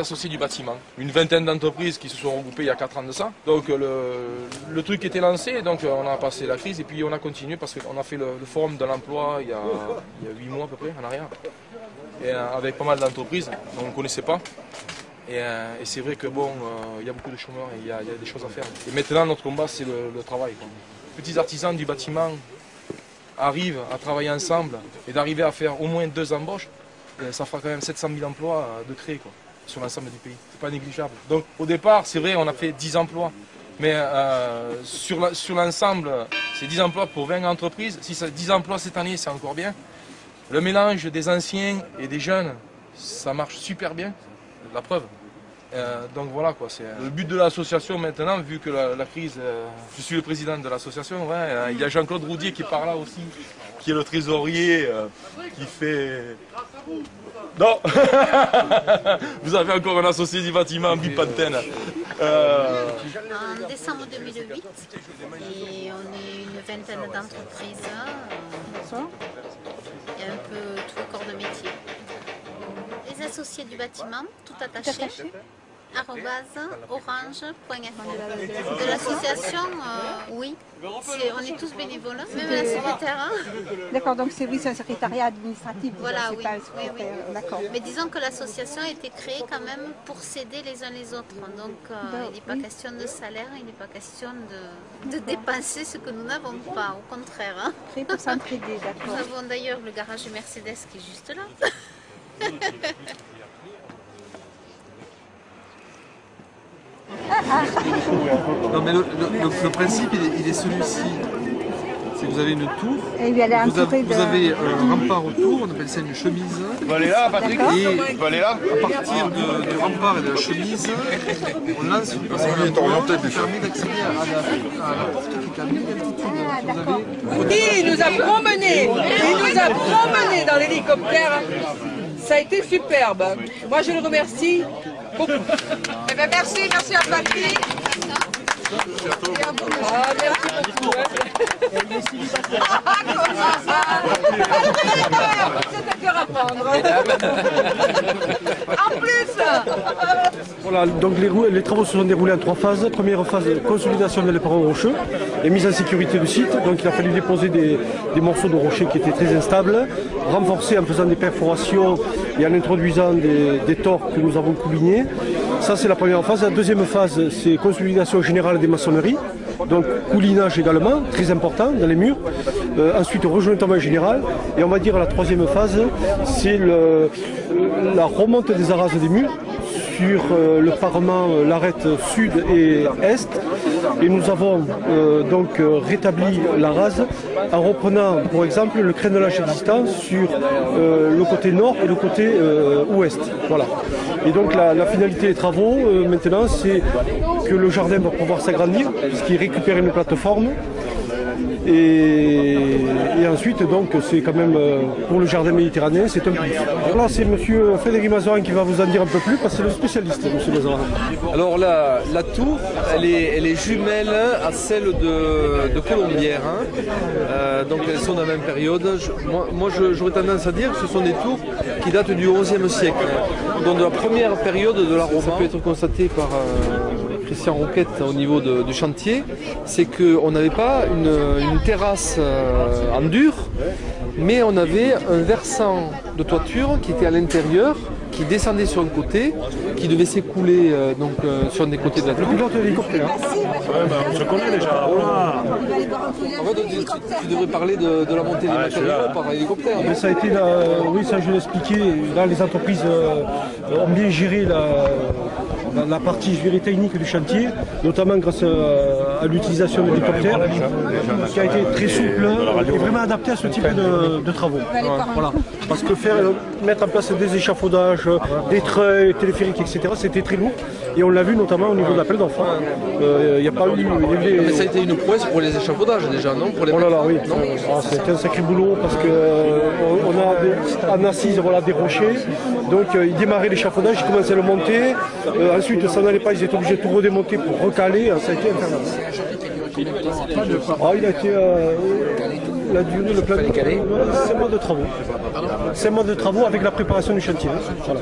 associés du bâtiment. Une vingtaine d'entreprises qui se sont regroupées il y a 4 ans de ça. Donc le truc était lancé, donc on a passé la crise et puis on a continué parce qu'on a fait le forum de l'emploi il y a 8 mois à peu près en arrière. Et avec pas mal d'entreprises qu'on ne connaissait pas. Et c'est vrai que bon, il y a beaucoup de chômeurs et il y a des choses à faire. Et maintenant notre combat c'est le travail, quoi. Les petits artisans du bâtiment arrivent à travailler ensemble et d'arriver à faire au moins 2 embauches, ça fera quand même 700 000 emplois de créer, quoi, sur l'ensemble du pays. C'est pas négligeable. Donc au départ, c'est vrai, on a fait 10 emplois. Mais sur l'ensemble, c'est 10 emplois pour 20 entreprises. Si c'est 10 emplois cette année, c'est encore bien. Le mélange des anciens et des jeunes, ça marche super bien. La preuve. Donc voilà quoi, c'est le but de l'association maintenant, vu que la crise, je suis le président de l'association, ouais, il y a Jean-Claude Roudier qui est par là aussi, qui est le trésorier, qui fait... Non. Vous avez encore un associé du bâtiment, Bipantène. En décembre 2008, et on est une vingtaine d'entreprises, il y a un peu tout le corps de métier. Les associés du bâtiment, tout attaché, @orange.fr. De l'association, oui, on est tous bénévoles, même la secrétaire. D'accord, donc c'est un secrétariat administratif. Voilà, oui, pas oui. D'accord. Mais disons que l'association a été créée quand même pour s'aider les uns les autres. Donc il n'est pas question de salaire, il n'est pas question de dépenser ce que nous n'avons pas, au contraire. Hein. Créée pour s'entraider, d'accord. Nous avons d'ailleurs le garage Mercedes qui est juste là. Non mais le principe il est celui-ci. C'est que vous avez une tour, et vous avez un rempart autour, on appelle ça une chemise. Vous allez là, Patrick? Et vous allez là? à partir du rempart et de la chemise, on lance une passerelle qui permet d'accéder à la porte qui est à 1000 altitude. Et il nous a promenés dans l'hélicoptère. Ça a été superbe. Moi je le remercie beaucoup. Eh bien, merci à Patrick. Ah, merci beaucoup. C'est un cœur à prendre. En plus. Voilà, donc les travaux se sont déroulés en 3 phases. Première phase, consolidation de l'éperon rocheux et mise en sécurité du site. Donc il a fallu déposer des morceaux de rochers qui étaient très instables, renforcer en faisant des perforations et en introduisant des tors que nous avons coulinés. Ça c'est la première phase. La deuxième phase, c'est consolidation générale des maçonneries. Donc coulinage également, très important dans les murs. Ensuite rejointement général. Et on va dire la troisième phase, c'est la remonte des arases des murs sur le parement, l'arête sud et est. Et nous avons donc rétabli la rase en reprenant, pour exemple, le crénelage existant sur le côté nord et le côté ouest. Voilà. Et donc la finalité des travaux, maintenant, c'est que le jardin va pouvoir s'agrandir, puisqu'il récupère une plateforme. Et ensuite, donc, c'est quand même pour le jardin méditerranéen, c'est un plus. Alors là, c'est monsieur Frédéric Mazoran qui va vous en dire un peu plus, parce que c'est le spécialiste, monsieur Mazoran. Alors la tour, elle est jumelle à celle de Colombière. Hein. Donc elles sont de la même période. Moi, j'aurais tendance à dire que ce sont des tours qui datent du XIe siècle. Donc de la première période de la Roma. Ça peut être constaté par Christian Roquette au niveau du chantier, c'est qu'on n'avait pas une terrasse en dur, mais on avait un versant de toiture qui était à l'intérieur, qui descendait sur un côté, qui devait s'écouler sur un des côtés de la tour. Le pilote de l'hélicoptère. On se connaît déjà. En fait, tu devrais parler de la montée des matériaux par hélicoptère. Mais ça a été, oui, ça je l'ai expliqué, là les entreprises ont bien géré la partie technique du chantier, notamment grâce à l'utilisation de l'hélicoptère, qui a été très souple et vraiment adapté à ce type de travaux. Voilà. Parce que mettre en place des échafaudages, des treuils, téléphériques, etc., c'était très lourd. Et on l'a vu notamment au niveau de l'appel d'offres. Il n'y a pas eu... Mais ça a été une prouesse pour les échafaudages déjà, non pour les Oh là là, oui. C'était un sacré boulot parce qu'on a en assise des rochers. Donc ils démarraient l'échafaudage, ils commençaient à le monter. Ensuite, ça n'allait pas, ils étaient obligés de tout redémonter pour recaler. Ça a été infernal. Il a été La durée, le plan, 5 mois de travaux. 5 mois de travaux avec la préparation du chantier. Voilà.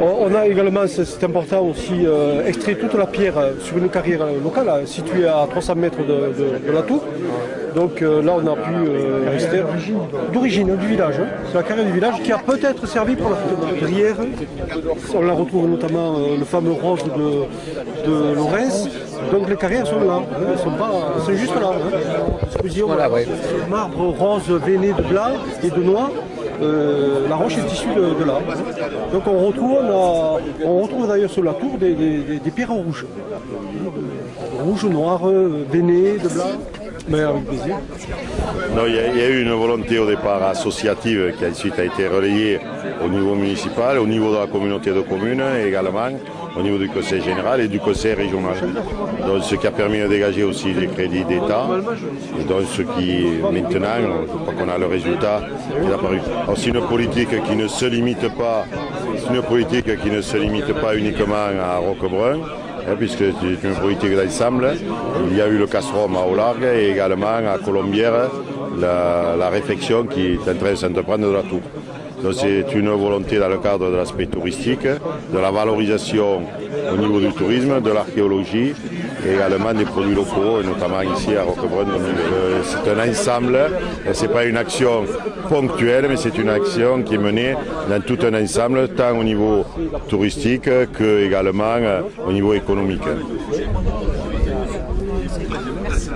On a également, c'est important aussi, extrait toute la pierre sur une carrière locale située à 300 mètres de la tour. Donc là, on a pu extraire d'origine du village. C'est la carrière du village qui a peut-être servi pour la carrière. On la retrouve notamment le fameux rose de Lorès. Donc les carrières sont là, c'est juste là. Voilà, ouais. Marbre rose veiné de blanc et de noir. La roche est issue de là. Donc on retrouve d'ailleurs sur la tour des pierres rouges. Rouge, noir, veiné, de blanc. Mais avec plaisir. Non, il y a eu une volonté au départ associative qui ensuite a été relayée au niveau municipal, au niveau de la communauté de communes et également au niveau du conseil général et du conseil régional. Donc, ce qui a permis de dégager aussi des crédits d'État. Et donc ce qui maintenant, je crois qu'on a le résultat qui est apparu. C'est une politique qui ne se limite pas, uniquement à Roquebrune, puisque c'est une politique d'ensemble. Il y a eu le Castrum à Aulargues et également à Colombières la réflexion qui est en train de s'entreprendre de la tour. Donc c'est une volonté dans le cadre de l'aspect touristique, de la valorisation au niveau du tourisme, de l'archéologie et également des produits locaux, et notamment ici à Roquebrune. C'est un ensemble, ce n'est pas une action ponctuelle, mais c'est une action qui est menée dans tout un ensemble, tant au niveau touristique que également au niveau économique. Merci.